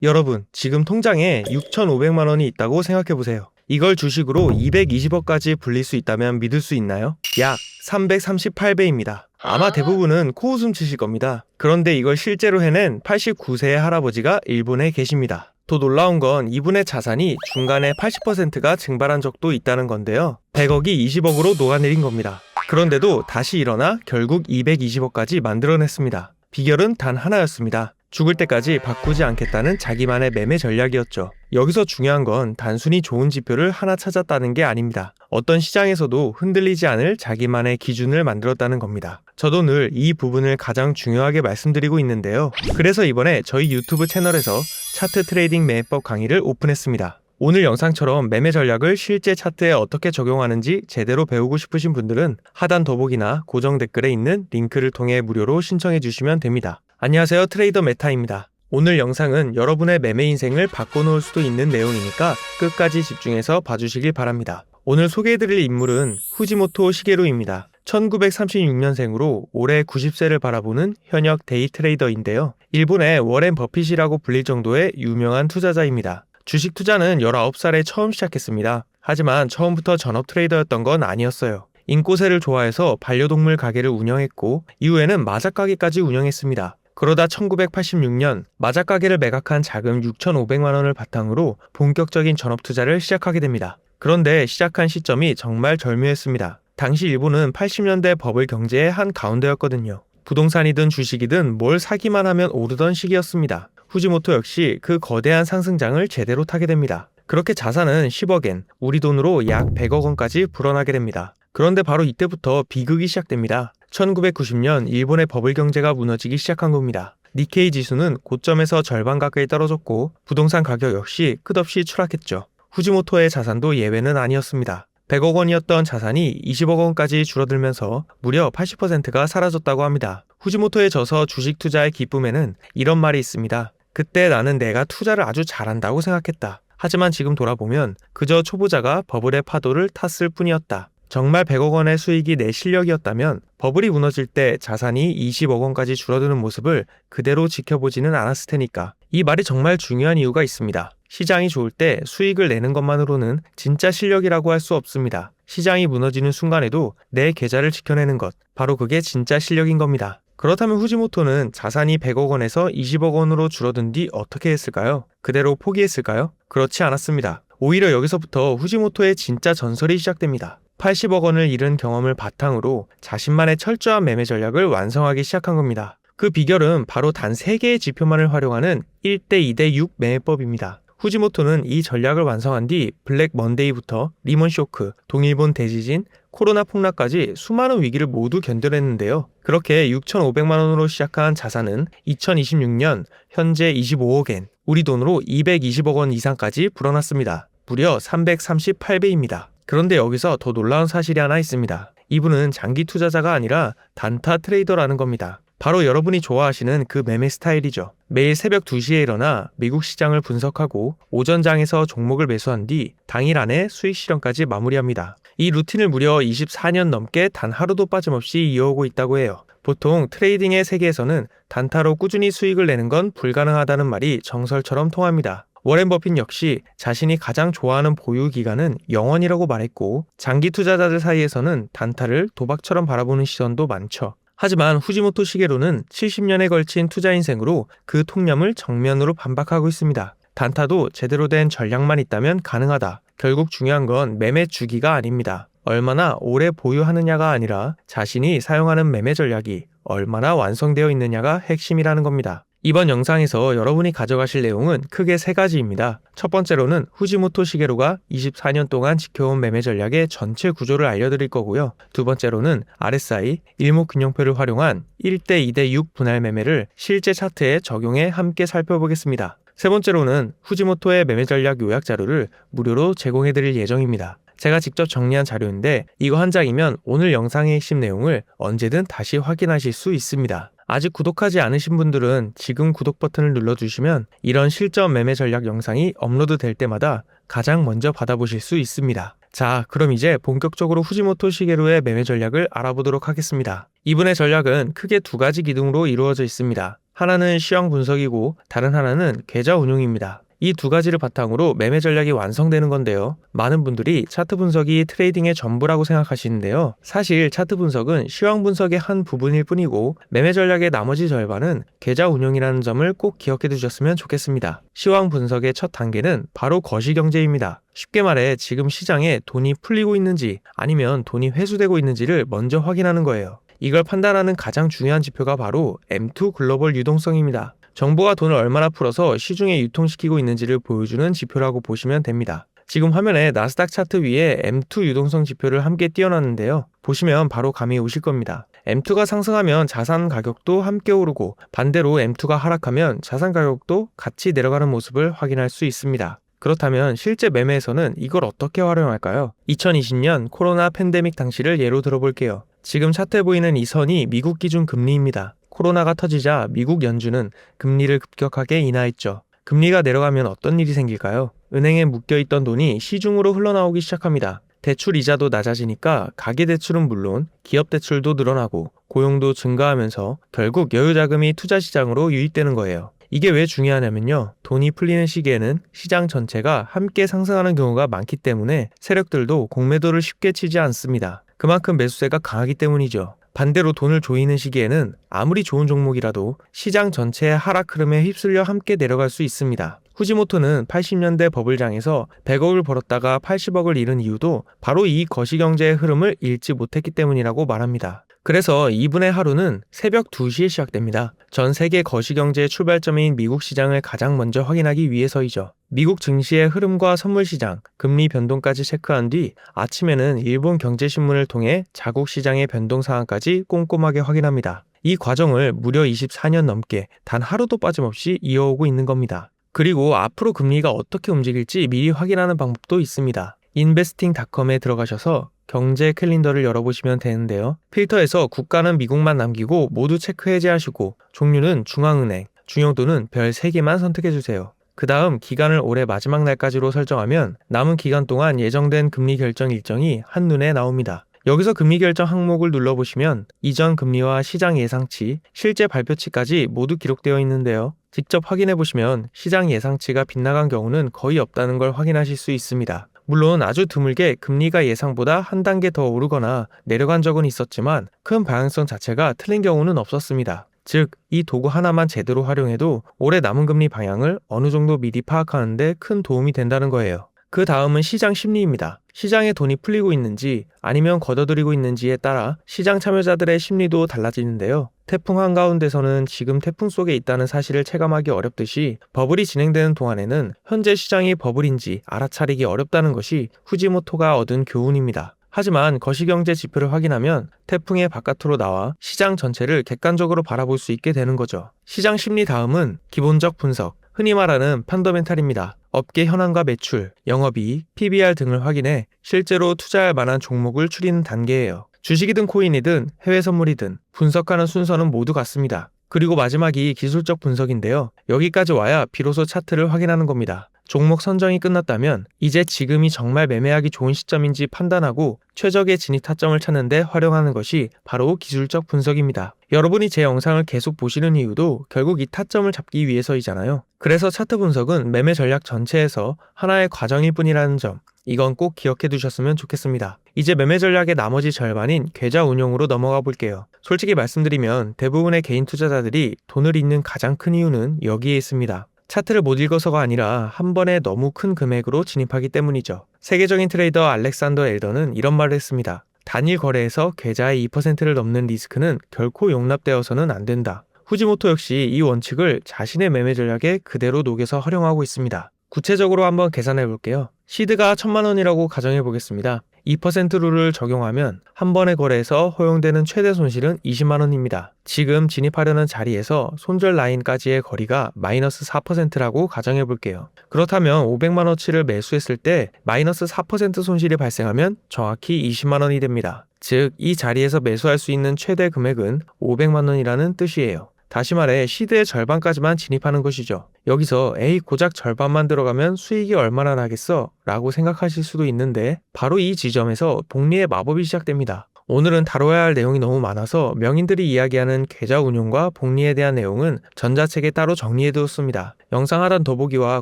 여러분, 지금 통장에 6,500만 원이 있다고 생각해보세요. 이걸 주식으로 220억까지 불릴 수 있다면 믿을 수 있나요? 약 338배입니다. 아마 대부분은 코웃음 치실 겁니다. 그런데 이걸 실제로 해낸 89세의 할아버지가 일본에 계십니다. 더 놀라운 건 이분의 자산이 중간에 80%가 증발한 적도 있다는 건데요. 100억이 20억으로 녹아내린 겁니다. 그런데도 다시 일어나 결국 220억까지 만들어냈습니다. 비결은 단 하나였습니다. 죽을 때까지 바꾸지 않겠다는 자기만의 매매 전략이었죠. 여기서 중요한 건 단순히 좋은 지표를 하나 찾았다는 게 아닙니다. 어떤 시장에서도 흔들리지 않을 자기만의 기준을 만들었다는 겁니다. 저도 늘 이 부분을 가장 중요하게 말씀드리고 있는데요. 그래서 이번에 저희 유튜브 채널에서 차트 트레이딩 매매법 강의를 오픈했습니다. 오늘 영상처럼 매매 전략을 실제 차트에 어떻게 적용하는지 제대로 배우고 싶으신 분들은 하단 더보기나 고정 댓글에 있는 링크를 통해 무료로 신청해 주시면 됩니다. 안녕하세요, 트레이더 메타입니다. 오늘 영상은 여러분의 매매 인생을 바꿔놓을 수도 있는 내용이니까 끝까지 집중해서 봐주시길 바랍니다. 오늘 소개해드릴 인물은 후지모토 시게루입니다. 1936년생으로 올해 90세를 바라보는 현역 데이 트레이더인데요. 일본의 워렌 버핏이라고 불릴 정도의 유명한 투자자입니다. 주식 투자는 19살에 처음 시작했습니다. 하지만 처음부터 전업 트레이더였던 건 아니었어요. 인꼬새를 좋아해서 반려동물 가게를 운영했고 이후에는 마작가게까지 운영했습니다. 그러다 1986년 마작가게를 매각한 자금 6,500만 원을 바탕으로 본격적인 전업 투자를 시작하게 됩니다. 그런데 시작한 시점이 정말 절묘했습니다. 당시 일본은 80년대 버블 경제의 한 가운데였거든요. 부동산이든 주식이든 뭘 사기만 하면 오르던 시기였습니다. 후지모토 역시 그 거대한 상승장을 제대로 타게 됩니다. 그렇게 자산은 10억엔, 우리 돈으로 약 100억 원까지 불어나게 됩니다. 그런데 바로 이때부터 비극이 시작됩니다. 1990년 일본의 버블 경제가 무너지기 시작한 겁니다. 니케이 지수는 고점에서 절반 가까이 떨어졌고 부동산 가격 역시 끝없이 추락했죠. 후지모토의 자산도 예외는 아니었습니다. 100억 원이었던 자산이 20억 원까지 줄어들면서 무려 80%가 사라졌다고 합니다. 후지모토에 져서 주식 투자의 기쁨에는 이런 말이 있습니다. 그때 나는 내가 투자를 아주 잘한다고 생각했다. 하지만 지금 돌아보면 그저 초보자가 버블의 파도를 탔을 뿐이었다. 정말 100억 원의 수익이 내 실력이었다면 버블이 무너질 때 자산이 20억 원까지 줄어드는 모습을 그대로 지켜보지는 않았을 테니까. 이 말이 정말 중요한 이유가 있습니다. 시장이 좋을 때 수익을 내는 것만으로는 진짜 실력이라고 할 수 없습니다. 시장이 무너지는 순간에도 내 계좌를 지켜내는 것, 바로 그게 진짜 실력인 겁니다. 그렇다면 후지모토는 자산이 100억 원에서 20억 원으로 줄어든 뒤 어떻게 했을까요? 그대로 포기했을까요? 그렇지 않았습니다. 오히려 여기서부터 후지모토의 진짜 전설이 시작됩니다. 80억 원을 잃은 경험을 바탕으로 자신만의 철저한 매매 전략을 완성하기 시작한 겁니다. 그 비결은 바로 단 3개의 지표만을 활용하는 1대 2대 6 매매법입니다. 후지모토는 이 전략을 완성한 뒤 블랙 먼데이부터 리먼 쇼크, 동일본 대지진, 코로나 폭락까지 수많은 위기를 모두 견뎌냈는데요. 그렇게 6,500만 원으로 시작한 자산은 2026년 현재 25억엔, 우리 돈으로 220억 원 이상까지 불어났습니다. 무려 338배입니다. 그런데 여기서 더 놀라운 사실이 하나 있습니다. 이분은 장기 투자자가 아니라 단타 트레이더라는 겁니다. 바로 여러분이 좋아하시는 그 매매 스타일이죠. 매일 새벽 2시에 일어나 미국 시장을 분석하고 오전장에서 종목을 매수한 뒤 당일 안에 수익 실현까지 마무리합니다. 이 루틴을 무려 24년 넘게 단 하루도 빠짐없이 이어오고 있다고 해요. 보통 트레이딩의 세계에서는 단타로 꾸준히 수익을 내는 건 불가능하다는 말이 정설처럼 통합니다. 워렌 버핏 역시 자신이 가장 좋아하는 보유 기간은 영원이라고 말했고 장기 투자자들 사이에서는 단타를 도박처럼 바라보는 시선도 많죠. 하지만 후지모토 시게루는 70년에 걸친 투자 인생으로 그 통념을 정면으로 반박하고 있습니다. 단타도 제대로 된 전략만 있다면 가능하다. 결국 중요한 건 매매 주기가 아닙니다. 얼마나 오래 보유하느냐가 아니라 자신이 사용하는 매매 전략이 얼마나 완성되어 있느냐가 핵심이라는 겁니다. 이번 영상에서 여러분이 가져가실 내용은 크게 3가지입니다. 첫 번째로는 후지모토 시게루가 24년 동안 지켜온 매매 전략의 전체 구조를 알려드릴 거고요. 두 번째로는 RSI, 일목균형표를 활용한 1대 2대 6 분할 매매를 실제 차트에 적용해 함께 살펴보겠습니다. 세 번째로는 후지모토의 매매 전략 요약 자료를 무료로 제공해드릴 예정입니다. 제가 직접 정리한 자료인데 이거 한 장이면 오늘 영상의 핵심 내용을 언제든 다시 확인하실 수 있습니다. 아직 구독하지 않으신 분들은 지금 구독 버튼을 눌러주시면 이런 실전 매매 전략 영상이 업로드 될 때마다 가장 먼저 받아보실 수 있습니다. 자, 그럼 이제 본격적으로 후지모토 시게루의 매매 전략을 알아보도록 하겠습니다. 이분의 전략은 크게 2가지 기둥으로 이루어져 있습니다. 하나는 시황 분석이고 다른 하나는 계좌 운용입니다. 이 두 가지를 바탕으로 매매 전략이 완성되는 건데요. 많은 분들이 차트 분석이 트레이딩의 전부라고 생각하시는데요. 사실 차트 분석은 시황 분석의 한 부분일 뿐이고 매매 전략의 나머지 절반은 계좌 운용이라는 점을 꼭 기억해 두셨으면 좋겠습니다. 시황 분석의 첫 단계는 바로 거시경제입니다. 쉽게 말해 지금 시장에 돈이 풀리고 있는지 아니면 돈이 회수되고 있는지를 먼저 확인하는 거예요. 이걸 판단하는 가장 중요한 지표가 바로 M2 글로벌 유동성입니다. 정부가 돈을 얼마나 풀어서 시중에 유통시키고 있는지를 보여주는 지표라고 보시면 됩니다. 지금 화면에 나스닥 차트 위에 M2 유동성 지표를 함께 띄워놨는데요. 보시면 바로 감이 오실 겁니다. M2가 상승하면 자산 가격도 함께 오르고 반대로 M2가 하락하면 자산 가격도 같이 내려가는 모습을 확인할 수 있습니다. 그렇다면 실제 매매에서는 이걸 어떻게 활용할까요? 2020년 코로나 팬데믹 당시를 예로 들어볼게요. 지금 차트에 보이는 이 선이 미국 기준 금리입니다. 코로나가 터지자 미국 연준은 금리를 급격하게 인하했죠. 금리가 내려가면 어떤 일이 생길까요? 은행에 묶여있던 돈이 시중으로 흘러나오기 시작합니다. 대출 이자도 낮아지니까 가계대출은 물론 기업대출도 늘어나고 고용도 증가하면서 결국 여유자금이 투자시장으로 유입되는 거예요. 이게 왜 중요하냐면요. 돈이 풀리는 시기에는 시장 전체가 함께 상승하는 경우가 많기 때문에 세력들도 공매도를 쉽게 치지 않습니다. 그만큼 매수세가 강하기 때문이죠. 반대로 돈을 조이는 시기에는 아무리 좋은 종목이라도 시장 전체의 하락 흐름에 휩쓸려 함께 내려갈 수 있습니다. 후지모토는 80년대 버블장에서 100억을 벌었다가 80억을 잃은 이유도 바로 이 거시경제의 흐름을 잃지 못했기 때문이라고 말합니다. 그래서 이분의 하루는 새벽 2시에 시작됩니다. 전 세계 거시경제의 출발점인 미국 시장을 가장 먼저 확인하기 위해서이죠. 미국 증시의 흐름과 선물시장, 금리 변동까지 체크한 뒤 아침에는 일본 경제신문을 통해 자국 시장의 변동 상황까지 꼼꼼하게 확인합니다. 이 과정을 무려 24년 넘게 단 하루도 빠짐없이 이어오고 있는 겁니다. 그리고 앞으로 금리가 어떻게 움직일지 미리 확인하는 방법도 있습니다. investing.com에 들어가셔서 경제 캘린더를 열어보시면 되는데요. 필터에서 국가는 미국만 남기고 모두 체크 해제하시고 종류는 중앙은행, 중요도는 별 3개만 선택해주세요. 그 다음 기간을 올해 마지막 날까지로 설정하면 남은 기간 동안 예정된 금리 결정 일정이 한눈에 나옵니다. 여기서 금리 결정 항목을 눌러보시면 이전 금리와 시장 예상치, 실제 발표치까지 모두 기록되어 있는데요. 직접 확인해보시면 시장 예상치가 빗나간 경우는 거의 없다는 걸 확인하실 수 있습니다. 물론 아주 드물게 금리가 예상보다 한 단계 더 오르거나 내려간 적은 있었지만 큰 방향성 자체가 틀린 경우는 없었습니다. 즉, 이 도구 하나만 제대로 활용해도 올해 남은 금리 방향을 어느 정도 미리 파악하는 데 큰 도움이 된다는 거예요. 그 다음은 시장 심리입니다. 시장에 돈이 풀리고 있는지 아니면 걷어들이고 있는지에 따라 시장 참여자들의 심리도 달라지는데요. 태풍 한가운데서는 지금 태풍 속에 있다는 사실을 체감하기 어렵듯이 버블이 진행되는 동안에는 현재 시장이 버블인지 알아차리기 어렵다는 것이 후지모토가 얻은 교훈입니다. 하지만 거시경제 지표를 확인하면 태풍의 바깥으로 나와 시장 전체를 객관적으로 바라볼 수 있게 되는 거죠. 시장 심리 다음은 기본적 분석, 흔히 말하는 펀더멘탈입니다. 업계 현황과 매출, 영업이익, PBR 등을 확인해 실제로 투자할 만한 종목을 추리는 단계예요. 주식이든 코인이든 해외 선물이든 분석하는 순서는 모두 같습니다. 그리고 마지막이 기술적 분석인데요. 여기까지 와야 비로소 차트를 확인하는 겁니다. 종목 선정이 끝났다면 이제 지금이 정말 매매하기 좋은 시점인지 판단하고 최적의 진입 타점을 찾는 데 활용하는 것이 바로 기술적 분석입니다. 여러분이 제 영상을 계속 보시는 이유도 결국 이 타점을 잡기 위해서이잖아요. 그래서 차트 분석은 매매 전략 전체에서 하나의 과정일 뿐이라는 점, 이건 꼭 기억해 두셨으면 좋겠습니다. 이제 매매 전략의 나머지 절반인 계좌 운용으로 넘어가 볼게요. 솔직히 말씀드리면 대부분의 개인 투자자들이 돈을 잃는 가장 큰 이유는 여기에 있습니다. 차트를 못 읽어서가 아니라 한 번에 너무 큰 금액으로 진입하기 때문이죠. 세계적인 트레이더 알렉산더 엘더는 이런 말을 했습니다. 단일 거래에서 계좌의 2%를 넘는 리스크는 결코 용납되어서는 안 된다. 후지모토 역시 이 원칙을 자신의 매매 전략에 그대로 녹여서 활용하고 있습니다. 구체적으로 한번 계산해 볼게요. 시드가 1000만 원이라고 가정해 보겠습니다. 2% 룰을 적용하면 한 번의 거래에서 허용되는 최대 손실은 20만 원입니다. 지금 진입하려는 자리에서 손절 라인까지의 거리가 마이너스 4%라고 가정해 볼게요. 그렇다면 500만 원치를 매수했을 때 마이너스 4% 손실이 발생하면 정확히 20만 원이 됩니다. 즉, 이 자리에서 매수할 수 있는 최대 금액은 500만 원이라는 뜻이에요. 다시 말해 시드의 절반까지만 진입하는 것이죠. 여기서 에이 고작 절반만 들어가면 수익이 얼마나 나겠어? 라고 생각하실 수도 있는데 바로 이 지점에서 복리의 마법이 시작됩니다. 오늘은 다뤄야 할 내용이 너무 많아서 명인들이 이야기하는 계좌 운용과 복리에 대한 내용은 전자책에 따로 정리해두었습니다. 영상 하단 더보기와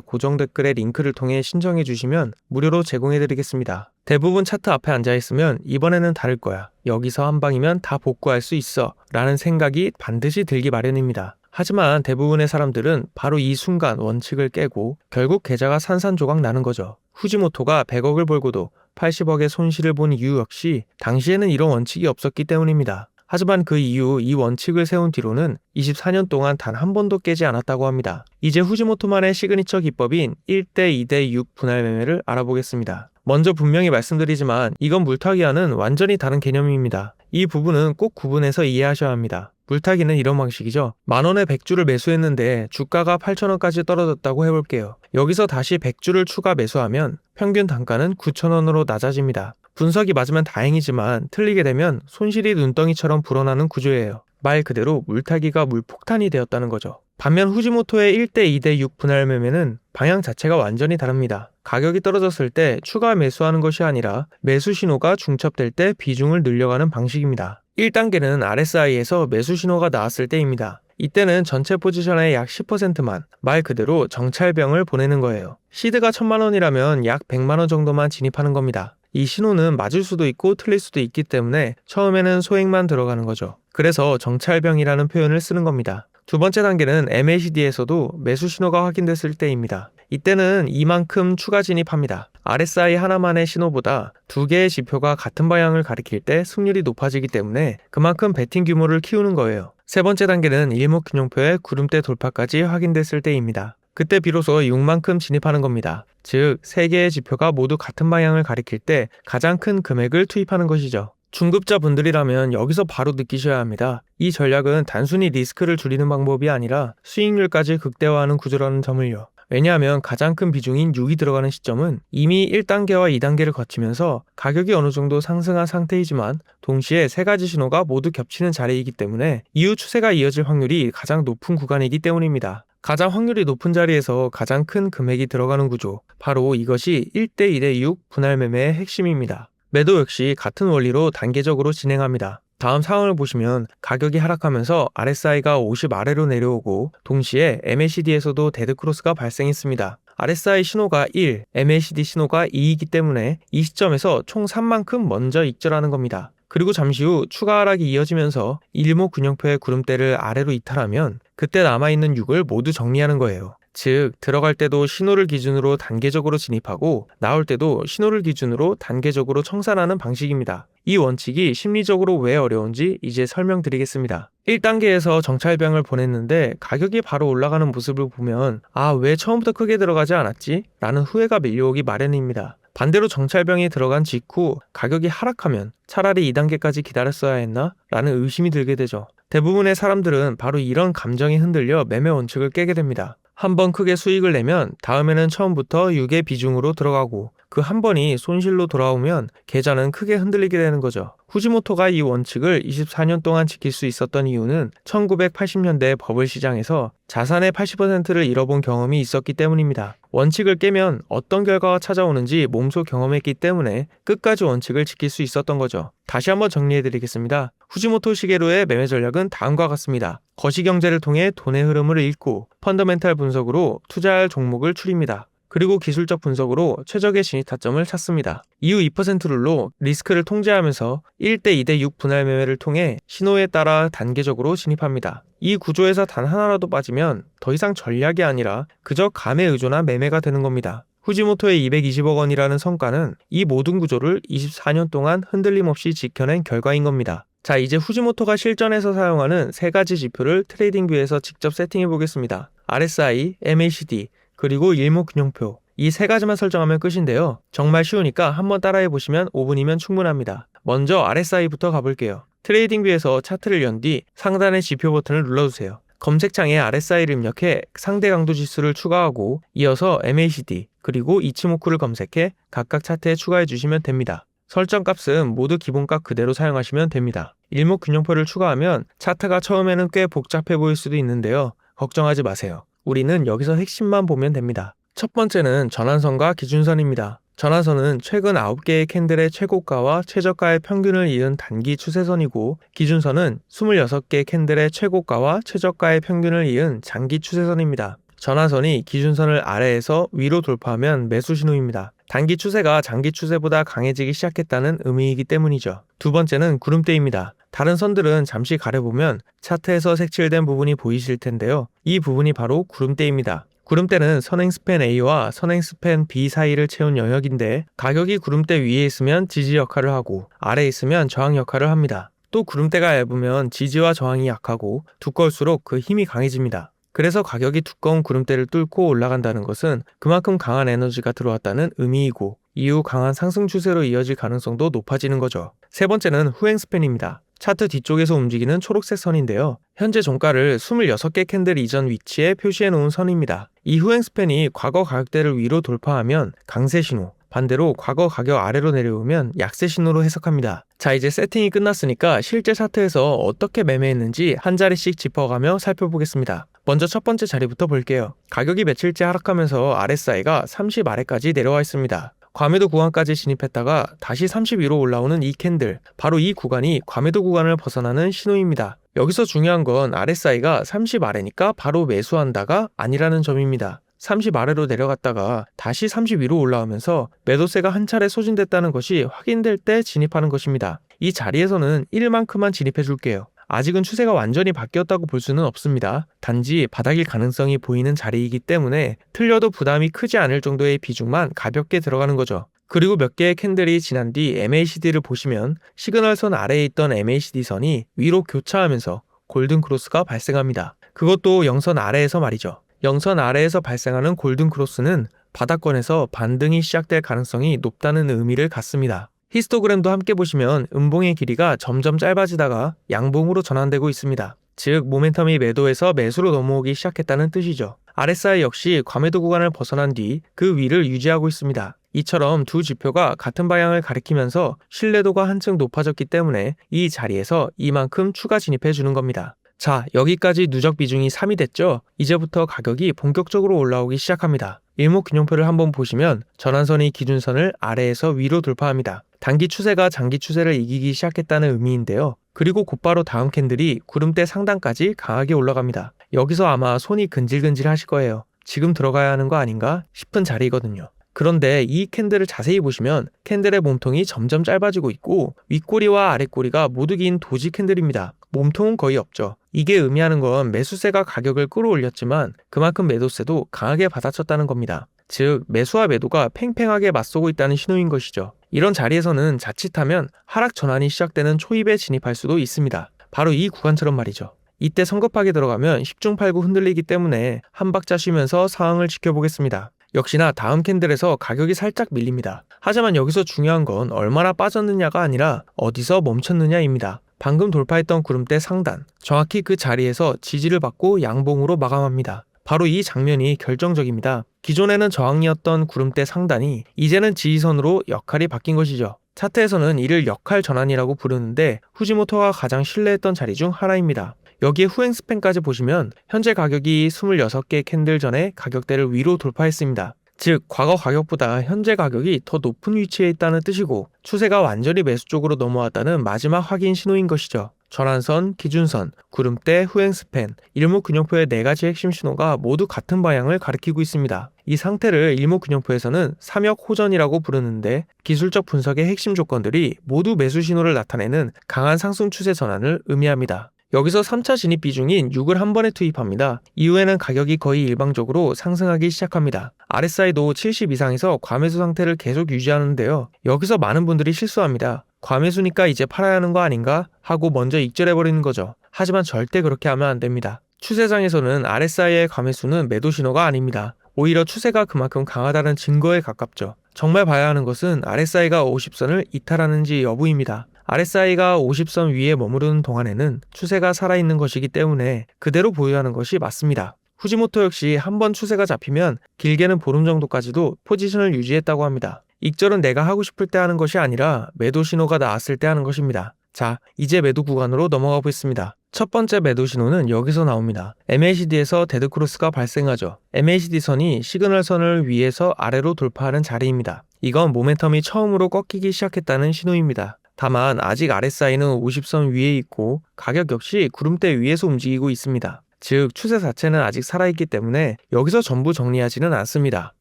고정 댓글의 링크를 통해 신청해 주시면 무료로 제공해드리겠습니다. 대부분 차트 앞에 앉아있으면 이번에는 다를 거야. 여기서 한 방이면 다 복구할 수 있어. 라는 생각이 반드시 들기 마련입니다. 하지만 대부분의 사람들은 바로 이 순간 원칙을 깨고 결국 계좌가 산산조각 나는 거죠. 후지모토가 100억을 벌고도 80억의 손실을 본 이유 역시 당시에는 이런 원칙이 없었기 때문입니다. 하지만 그 이후 이 원칙을 세운 뒤로는 24년 동안 단 한 번도 깨지 않았다고 합니다. 이제 후지모토만의 시그니처 기법인 1대 2대 6 분할 매매를 알아보겠습니다. 먼저 분명히 말씀드리지만 이건 물타기와는 완전히 다른 개념입니다. 이 부분은 꼭 구분해서 이해하셔야 합니다. 물타기는 이런 방식이죠. 만원에 100주를 매수했는데 주가가 8,000원까지 떨어졌다고 해볼게요. 여기서 다시 100주를 추가 매수하면 평균 단가는 9,000원으로 낮아집니다. 분석이 맞으면 다행이지만 틀리게 되면 손실이 눈덩이처럼 불어나는 구조예요. 말 그대로 물타기가 물폭탄이 되었다는 거죠. 반면 후지모토의 1대 2대 6 분할 매매는 방향 자체가 완전히 다릅니다. 가격이 떨어졌을 때 추가 매수하는 것이 아니라 매수 신호가 중첩될 때 비중을 늘려가는 방식입니다. 1단계는 RSI에서 매수 신호가 나왔을 때입니다. 이때는 전체 포지션의 약 10%만 말 그대로 정찰병을 보내는 거예요. 시드가 1000만원이라면 약 100만원 정도만 진입하는 겁니다. 이 신호는 맞을 수도 있고 틀릴 수도 있기 때문에 처음에는 소액만 들어가는 거죠. 그래서 정찰병이라는 표현을 쓰는 겁니다. 두 번째 단계는 MACD에서도 매수 신호가 확인됐을 때입니다. 이때는 이만큼 추가 진입합니다. RSI 하나만의 신호보다 두 개의 지표가 같은 방향을 가리킬 때 승률이 높아지기 때문에 그만큼 베팅 규모를 키우는 거예요. 세 번째 단계는 일목균형표의 구름대 돌파까지 확인됐을 때입니다. 그때 비로소 6만큼 진입하는 겁니다. 즉, 세 개의 지표가 모두 같은 방향을 가리킬 때 가장 큰 금액을 투입하는 것이죠. 중급자분들이라면 여기서 바로 느끼셔야 합니다. 이 전략은 단순히 리스크를 줄이는 방법이 아니라 수익률까지 극대화하는 구조라는 점을요. 왜냐하면 가장 큰 비중인 6이 들어가는 시점은 이미 1단계와 2단계를 거치면서 가격이 어느 정도 상승한 상태이지만 동시에 세 가지 신호가 모두 겹치는 자리이기 때문에 이후 추세가 이어질 확률이 가장 높은 구간이기 때문입니다. 가장 확률이 높은 자리에서 가장 큰 금액이 들어가는 구조, 바로 이것이 1대 2대 6 분할 매매의 핵심입니다. 매도 역시 같은 원리로 단계적으로 진행합니다. 다음 상황을 보시면 가격이 하락하면서 RSI가 50 아래로 내려오고 동시에 MACD에서도 데드크로스가 발생했습니다. RSI 신호가 1, MACD 신호가 2이기 때문에 이 시점에서 총 3만큼 먼저 익절하는 겁니다. 그리고 잠시 후 추가 하락이 이어지면서 일목균형표의 구름대를 아래로 이탈하면 그때 남아있는 6을 모두 정리하는 거예요. 즉, 들어갈 때도 신호를 기준으로 단계적으로 진입하고 나올 때도 신호를 기준으로 단계적으로 청산하는 방식입니다. 이 원칙이 심리적으로 왜 어려운지 이제 설명드리겠습니다. 1단계에서 정찰병을 보냈는데 가격이 바로 올라가는 모습을 보면 왜 처음부터 크게 들어가지 않았지? 라는 후회가 밀려오기 마련입니다. 반대로 정찰병이 들어간 직후 가격이 하락하면 차라리 2단계까지 기다렸어야 했나? 라는 의심이 들게 되죠. 대부분의 사람들은 바로 이런 감정에 흔들려 매매 원칙을 깨게 됩니다. 한번 크게 수익을 내면 다음에는 처음부터 6의 비중으로 들어가고 그 한 번이 손실로 돌아오면 계좌는 크게 흔들리게 되는 거죠. 후지모토가 이 원칙을 24년 동안 지킬 수 있었던 이유는 1980년대 버블 시장에서 자산의 80%를 잃어본 경험이 있었기 때문입니다. 원칙을 깨면 어떤 결과가 찾아오는지 몸소 경험했기 때문에 끝까지 원칙을 지킬 수 있었던 거죠. 다시 한번 정리해드리겠습니다. 후지모토 시게루의 매매 전략은 다음과 같습니다. 거시경제를 통해 돈의 흐름을 읽고 펀더멘탈 분석으로 투자할 종목을 추립니다. 그리고 기술적 분석으로 최적의 진입 타점을 찾습니다. 이후 2% 룰로 리스크를 통제하면서 1대 2대 6 분할 매매를 통해 신호에 따라 단계적으로 진입합니다. 이 구조에서 단 하나라도 빠지면 더 이상 전략이 아니라 그저 감에 의존한 매매가 되는 겁니다. 후지모토의 220억 원이라는 성과는 이 모든 구조를 24년 동안 흔들림 없이 지켜낸 결과인 겁니다. 자, 이제 후지모토가 실전에서 사용하는 세 가지 지표를 트레이딩뷰에서 직접 세팅해 보겠습니다. RSI, MACD, 그리고 일목균형표, 이 세 가지만 설정하면 끝인데요. 정말 쉬우니까 한번 따라해 보시면 5분이면 충분합니다. 먼저 RSI부터 가볼게요. 트레이딩뷰에서 차트를 연 뒤 상단의 지표 버튼을 눌러주세요. 검색창에 RSI를 입력해 상대 강도 지수를 추가하고 이어서 MACD, 그리고 이치모쿠를 검색해 각각 차트에 추가해 주시면 됩니다. 설정 값은 모두 기본값 그대로 사용하시면 됩니다. 일목균형표를 추가하면 차트가 처음에는 꽤 복잡해 보일 수도 있는데요. 걱정하지 마세요. 우리는 여기서 핵심만 보면 됩니다. 첫 번째는 전환선과 기준선입니다. 전환선은 최근 9개의 캔들의 최고가와 최저가의 평균을 이은 단기 추세선이고, 기준선은 26개 캔들의 최고가와 최저가의 평균을 이은 장기 추세선입니다. 전환선이 기준선을 아래에서 위로 돌파하면 매수 신호입니다. 단기 추세가 장기 추세보다 강해지기 시작했다는 의미이기 때문이죠. 두 번째는 구름대입니다. 다른 선들은 잠시 가려보면 차트에서 색칠된 부분이 보이실 텐데요. 이 부분이 바로 구름대입니다. 구름대는 선행 스팬 A와 선행 스팬 B 사이를 채운 영역인데, 가격이 구름대 위에 있으면 지지 역할을 하고 아래에 있으면 저항 역할을 합니다. 또 구름대가 얇으면 지지와 저항이 약하고 두꺼울수록 그 힘이 강해집니다. 그래서 가격이 두꺼운 구름대를 뚫고 올라간다는 것은 그만큼 강한 에너지가 들어왔다는 의미이고, 이후 강한 상승 추세로 이어질 가능성도 높아지는 거죠. 세 번째는 후행 스팬입니다. 차트 뒤쪽에서 움직이는 초록색 선인데요. 현재 종가를 26개 캔들 이전 위치에 표시해 놓은 선입니다. 이 후행 스팬이 과거 가격대를 위로 돌파하면 강세 신호, 반대로 과거 가격 아래로 내려오면 약세 신호로 해석합니다. 자, 이제 세팅이 끝났으니까 실제 차트에서 어떻게 매매했는지 한 자리씩 짚어가며 살펴보겠습니다. 먼저 첫 번째 자리부터 볼게요. 가격이 며칠째 하락하면서 RSI가 30 아래까지 내려와 있습니다. 과매도 구간까지 진입했다가 다시 30 위로 올라오는 이 캔들, 바로 이 구간이 과매도 구간을 벗어나는 신호입니다. 여기서 중요한 건 RSI가 30 아래니까 바로 매수한다가 아니라는 점입니다. 30 아래로 내려갔다가 다시 30 위로 올라오면서 매도세가 한 차례 소진됐다는 것이 확인될 때 진입하는 것입니다. 이 자리에서는 1만큼만 진입해 줄게요. 아직은 추세가 완전히 바뀌었다고 볼 수는 없습니다. 단지 바닥일 가능성이 보이는 자리이기 때문에 틀려도 부담이 크지 않을 정도의 비중만 가볍게 들어가는 거죠. 그리고 몇 개의 캔들이 지난 뒤 MACD를 보시면 시그널선 아래에 있던 MACD 선이 위로 교차하면서 골든 크로스가 발생합니다. 그것도 영선 아래에서 말이죠. 영선 아래에서 발생하는 골든 크로스는 바닥권에서 반등이 시작될 가능성이 높다는 의미를 갖습니다. 히스토그램도 함께 보시면 음봉의 길이가 점점 짧아지다가 양봉으로 전환되고 있습니다. 즉 모멘텀이 매도에서 매수로 넘어오기 시작했다는 뜻이죠. RSI 역시 과매도 구간을 벗어난 뒤 그 위를 유지하고 있습니다. 이처럼 두 지표가 같은 방향을 가리키면서 신뢰도가 한층 높아졌기 때문에 이 자리에서 이만큼 추가 진입해 주는 겁니다. 자, 여기까지 누적 비중이 3이 됐죠? 이제부터 가격이 본격적으로 올라오기 시작합니다. 일목균형표를 한번 보시면 전환선이 기준선을 아래에서 위로 돌파합니다. 단기 추세가 장기 추세를 이기기 시작했다는 의미인데요. 그리고 곧바로 다음 캔들이 구름대 상단까지 강하게 올라갑니다. 여기서 아마 손이 근질근질 하실 거예요. 지금 들어가야 하는 거 아닌가 싶은 자리거든요. 그런데 이 캔들을 자세히 보시면 캔들의 몸통이 점점 짧아지고 있고 윗꼬리와 아랫꼬리가 모두 긴 도지 캔들입니다. 몸통은 거의 없죠. 이게 의미하는 건 매수세가 가격을 끌어올렸지만 그만큼 매도세도 강하게 받아쳤다는 겁니다. 즉 매수와 매도가 팽팽하게 맞서고 있다는 신호인 것이죠. 이런 자리에서는 자칫하면 하락 전환이 시작되는 초입에 진입할 수도 있습니다. 바로 이 구간처럼 말이죠. 이때 성급하게 들어가면 10중 8구 흔들리기 때문에 한 박자 쉬면서 상황을 지켜보겠습니다. 역시나 다음 캔들에서 가격이 살짝 밀립니다. 하지만 여기서 중요한 건 얼마나 빠졌느냐가 아니라 어디서 멈췄느냐입니다. 방금 돌파했던 구름대 상단, 정확히 그 자리에서 지지를 받고 양봉으로 마감합니다. 바로 이 장면이 결정적입니다. 기존에는 저항이었던 구름대 상단이 이제는 지지선으로 역할이 바뀐 것이죠. 차트에서는 이를 역할 전환이라고 부르는데 후지모토가 가장 신뢰했던 자리 중 하나입니다. 여기에 후행 스팬까지 보시면 현재 가격이 26개 캔들 전에 가격대를 위로 돌파했습니다. 즉 과거 가격보다 현재 가격이 더 높은 위치에 있다는 뜻이고 추세가 완전히 매수 쪽으로 넘어왔다는 마지막 확인 신호인 것이죠. 전환선, 기준선, 구름대, 후행 스팬, 일목균형표의 4가지 핵심 신호가 모두 같은 방향을 가리키고 있습니다. 이 상태를 일목균형표에서는 삼역 호전이라고 부르는데 기술적 분석의 핵심 조건들이 모두 매수 신호를 나타내는 강한 상승 추세 전환을 의미합니다. 여기서 3차 진입 비중인 6을 한 번에 투입합니다. 이후에는 가격이 거의 일방적으로 상승하기 시작합니다. RSI도 70 이상에서 과매수 상태를 계속 유지하는데요. 여기서 많은 분들이 실수합니다. 과매수니까 이제 팔아야 하는 거 아닌가? 하고 먼저 익절해버리는 거죠. 하지만 절대 그렇게 하면 안 됩니다. 추세장에서는 RSI의 과매수는 매도 신호가 아닙니다. 오히려 추세가 그만큼 강하다는 증거에 가깝죠. 정말 봐야 하는 것은 RSI가 50선을 이탈하는지 여부입니다. RSI가 50선 위에 머무르는 동안에는 추세가 살아있는 것이기 때문에 그대로 보유하는 것이 맞습니다. 후지모토 역시 한번 추세가 잡히면 길게는 보름 정도까지도 포지션을 유지했다고 합니다. 익절은 내가 하고 싶을 때 하는 것이 아니라 매도 신호가 나왔을 때 하는 것입니다. 자, 이제 매도 구간으로 넘어가 보겠습니다. 첫 번째 매도 신호는 여기서 나옵니다. MACD에서 데드크로스가 발생하죠. MACD 선이 시그널선을 위에서 아래로 돌파하는 자리입니다. 이건 모멘텀이 처음으로 꺾이기 시작했다는 신호입니다. 다만 아직 RSI는 50선 위에 있고 가격 역시 구름대 위에서 움직이고 있습니다. 즉 추세 자체는 아직 살아있기 때문에 여기서 전부 정리하지는 않습니다.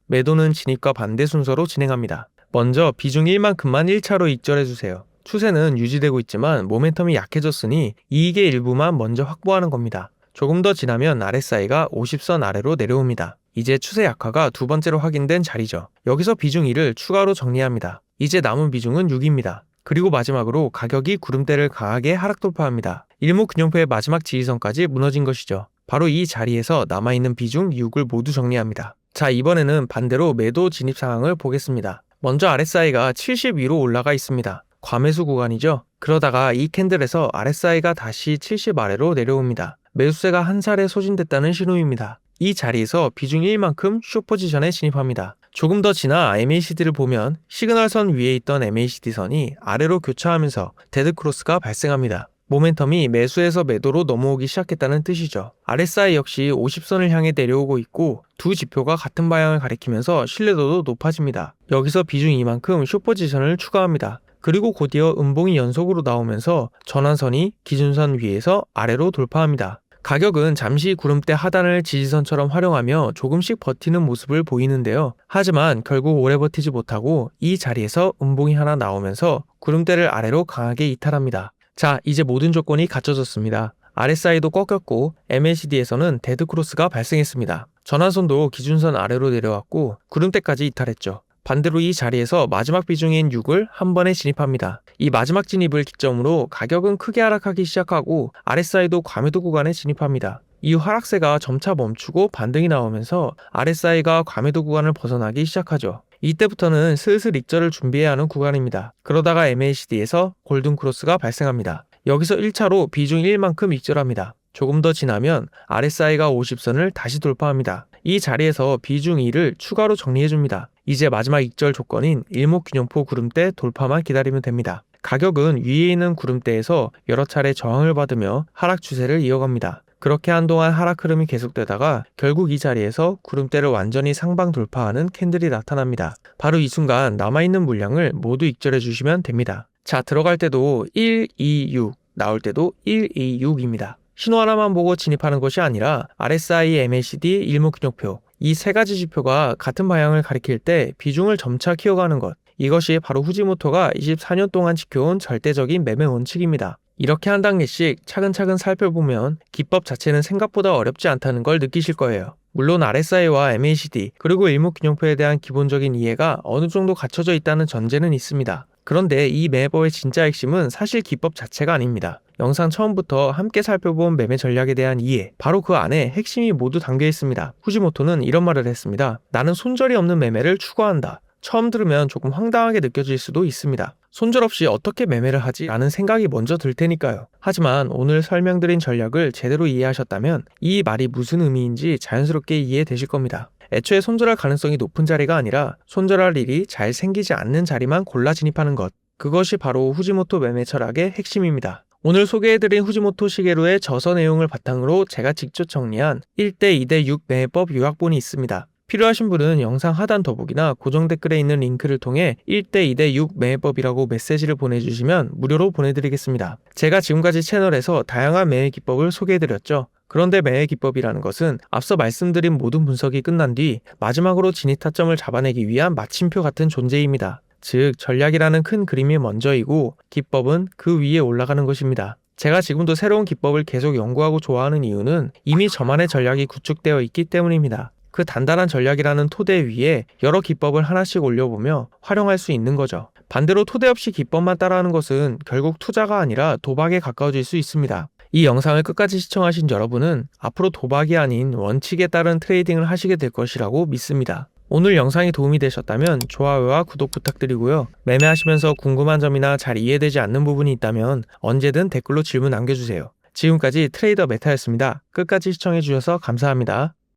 매도는 진입과 반대 순서로 진행합니다. 먼저 비중 1만큼만 1차로 익절해주세요. 추세는 유지되고 있지만 모멘텀이 약해졌으니 이익의 일부만 먼저 확보하는 겁니다. 조금 더 지나면 RSI가 50선 아래로 내려옵니다. 이제 추세 약화가 두 번째로 확인된 자리죠. 여기서 비중 2를 추가로 정리합니다. 이제 남은 비중은 6입니다. 그리고 마지막으로 가격이 구름대를 강하게 하락 돌파합니다. 일목균형표의 마지막 지지선까지 무너진 것이죠. 바로 이 자리에서 남아있는 비중 6을 모두 정리합니다. 자, 이번에는 반대로 매도 진입 상황을 보겠습니다. 먼저 RSI가 70 위로 올라가 있습니다. 과매수 구간이죠. 그러다가 이 캔들에서 RSI가 다시 70 아래로 내려옵니다. 매수세가 한 차례 소진됐다는 신호입니다. 이 자리에서 비중 1만큼 숏포지션에 진입합니다. 조금 더 지나 MACD를 보면 시그널선 위에 있던 MACD 선이 아래로 교차하면서 데드크로스가 발생합니다. 모멘텀이 매수에서 매도로 넘어오기 시작했다는 뜻이죠. RSI 역시 50선을 향해 내려오고 있고 두 지표가 같은 방향을 가리키면서 신뢰도도 높아집니다. 여기서 비중 이만큼 숏포지션을 추가합니다. 그리고 곧이어 음봉이 연속으로 나오면서 전환선이 기준선 위에서 아래로 돌파합니다. 가격은 잠시 구름대 하단을 지지선처럼 활용하며 조금씩 버티는 모습을 보이는데요. 하지만 결국 오래 버티지 못하고 이 자리에서 음봉이 하나 나오면서 구름대를 아래로 강하게 이탈합니다. 자, 이제 모든 조건이 갖춰졌습니다. RSI도 꺾였고 MACD에서는 데드크로스가 발생했습니다. 전환선도 기준선 아래로 내려왔고 구름대까지 이탈했죠. 반대로 이 자리에서 마지막 비중인 6을 한 번에 진입합니다. 이 마지막 진입을 기점으로 가격은 크게 하락하기 시작하고 RSI도 과매도 구간에 진입합니다. 이후 하락세가 점차 멈추고 반등이 나오면서 RSI가 과매도 구간을 벗어나기 시작하죠. 이때부터는 슬슬 익절을 준비해야 하는 구간입니다. 그러다가 MACD에서 골든크로스가 발생합니다. 여기서 1차로 비중 1만큼 익절합니다. 조금 더 지나면 RSI가 50선을 다시 돌파합니다. 이 자리에서 비중 2를 추가로 정리해줍니다. 이제 마지막 익절 조건인 일목균형표 구름대 돌파만 기다리면 됩니다. 가격은 위에 있는 구름대에서 여러 차례 저항을 받으며 하락 추세를 이어갑니다. 그렇게 한동안 하락 흐름이 계속되다가 결국 이 자리에서 구름대를 완전히 상방 돌파하는 캔들이 나타납니다. 바로 이 순간 남아있는 물량을 모두 익절해 주시면 됩니다. 자, 들어갈 때도 1, 2, 6, 나올 때도 1, 2, 6입니다. 신호 하나만 보고 진입하는 것이 아니라 RSI, MACD, 일목균형표 이 세 가지 지표가 같은 방향을 가리킬 때 비중을 점차 키워가는 것, 이것이 바로 후지모토가 24년 동안 지켜온 절대적인 매매 원칙입니다. 이렇게 한 단계씩 차근차근 살펴보면 기법 자체는 생각보다 어렵지 않다는 걸 느끼실 거예요. 물론 RSI와 MACD 그리고 일목균형표에 대한 기본적인 이해가 어느 정도 갖춰져 있다는 전제는 있습니다. 그런데 이 매매법의 진짜 핵심은 사실 기법 자체가 아닙니다. 영상 처음부터 함께 살펴본 매매 전략에 대한 이해, 바로 그 안에 핵심이 모두 담겨 있습니다. 후지모토는 이런 말을 했습니다. 나는 손절이 없는 매매를 추구한다. 처음 들으면 조금 황당하게 느껴질 수도 있습니다. 손절 없이 어떻게 매매를 하지? 라는 생각이 먼저 들 테니까요. 하지만 오늘 설명드린 전략을 제대로 이해하셨다면 이 말이 무슨 의미인지 자연스럽게 이해되실 겁니다. 애초에 손절할 가능성이 높은 자리가 아니라 손절할 일이 잘 생기지 않는 자리만 골라 진입하는 것. 그것이 바로 후지모토 매매 철학의 핵심입니다. 오늘 소개해드린 후지모토 시게루의 저서 내용을 바탕으로 제가 직접 정리한 1대 2대 6 매매법 요약본이 있습니다. 필요하신 분은 영상 하단 더보기나 고정 댓글에 있는 링크를 통해 1대 2대 6 매매법이라고 메시지를 보내주시면 무료로 보내드리겠습니다. 제가 지금까지 채널에서 다양한 매매 기법을 소개해드렸죠. 그런데 매매 기법이라는 것은 앞서 말씀드린 모든 분석이 끝난 뒤 마지막으로 진입 타점을 잡아내기 위한 마침표 같은 존재입니다. 즉 전략이라는 큰 그림이 먼저이고 기법은 그 위에 올라가는 것입니다. 제가 지금도 새로운 기법을 계속 연구하고 좋아하는 이유는 이미 저만의 전략이 구축되어 있기 때문입니다. 그 단단한 전략이라는 토대 위에 여러 기법을 하나씩 올려보며 활용할 수 있는 거죠. 반대로 토대 없이 기법만 따라하는 것은 결국 투자가 아니라 도박에 가까워질 수 있습니다. 이 영상을 끝까지 시청하신 여러분은 앞으로 도박이 아닌 원칙에 따른 트레이딩을 하시게 될 것이라고 믿습니다. 오늘 영상이 도움이 되셨다면 좋아요와 구독 부탁드리고요. 매매하시면서 궁금한 점이나 잘 이해되지 않는 부분이 있다면 언제든 댓글로 질문 남겨주세요. 지금까지 트레이더 메타였습니다. 끝까지 시청해주셔서 감사합니다.